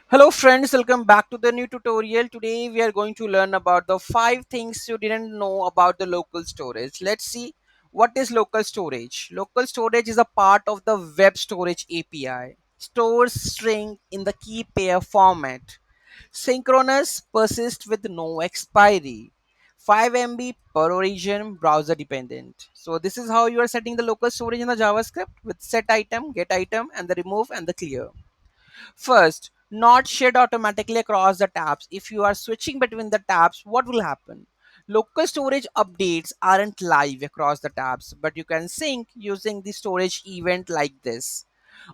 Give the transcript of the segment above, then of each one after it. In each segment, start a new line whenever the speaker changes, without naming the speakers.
Hello friends, welcome back to the new tutorial. Today we are going to learn about the 5 things you didn't know about the local storage. Let's see what is local storage. Local storage is a part of the web storage API. Stores string in the key pair format. Synchronous persist with no expiry. 5 MB per origin browser dependent. So this is how you are setting the local storage in the JavaScript with set item, get item and the remove and the clear. First, not shared automatically across the tabs. If you are switching between the tabs, what will happen? Local storage updates aren't live across the tabs, but you can sync using the storage event like this.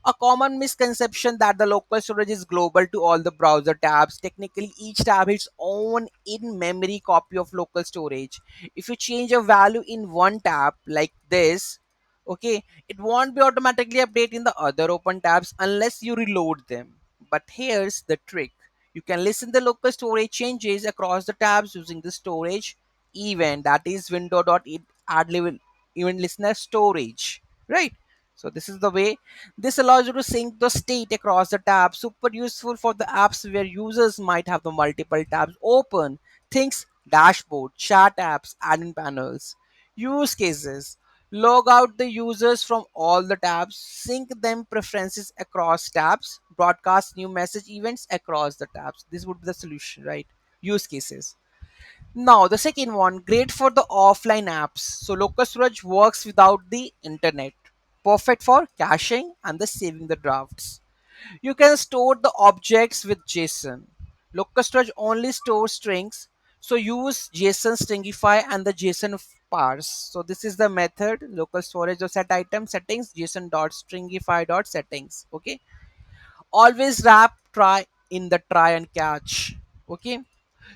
A common misconception that the local storage is global to all the browser tabs. Technically, each tab has its own in-memory copy of local storage. If you change a value in one tab like this, okay, it won't be automatically updated in the other open tabs unless you reload them. But here's the trick. You can listen the local storage changes across the tabs using the storage event, that is window.it add level event listener storage, right? So this is the way. This allows you to sync the state across the tabs. Super useful for the apps where users might have the multiple tabs open. Things dashboard, chat apps, admin panels. Use cases. Log out the users from all the tabs, sync them preferences across tabs, broadcast new message events across the tabs. This would be the solution, right? Use cases. Now, the second one, great for the offline apps. So, local storage works without the internet. Perfect for caching and the saving the drafts. You can store the objects with JSON. Local storage only stores strings. So, use JSON stringify and the JSON parse. So, this is the method local storage or set item settings JSON dot stringify dot settings. Okay. Always wrap try in the try and catch. Okay,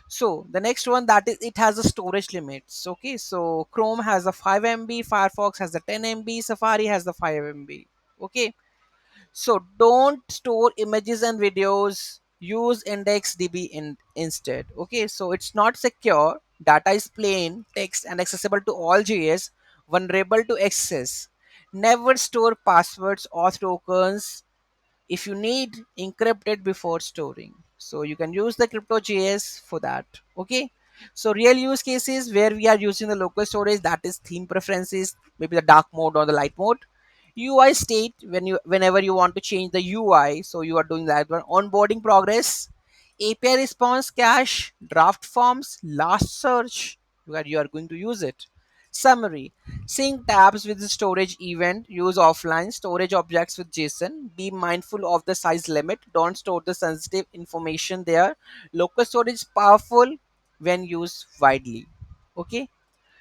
so the next one, that is it has a storage limits. Okay, so Chrome has a 5 MB, Firefox has a 10 MB, Safari has the 5 MB. Okay, so don't store images and videos, use IndexedDB instead. Okay, so it's not secure, data is plain text and accessible to all JS, vulnerable to access. Never store passwords or tokens. If you need, encrypt it before storing, so you can use the crypto.js for that. Okay, so real use cases where we are using the local storage, that is theme preferences, maybe the dark mode or the light mode. UI state, whenever you want to change the UI, so you are doing that one. Onboarding progress, API response cache, draft forms, last search, where you are going to use it. Summary: sync tabs with the storage event, use offline storage objects with JSON, be mindful of the size limit, don't store the sensitive information there. Local storage is powerful when used widely. Okay,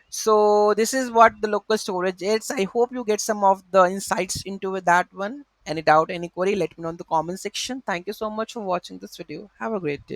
so this is what the local storage is. I hope you get some of the insights into that one. Any doubt, any query, let me know in the comment section. Thank you so much for watching this video. Have a great day.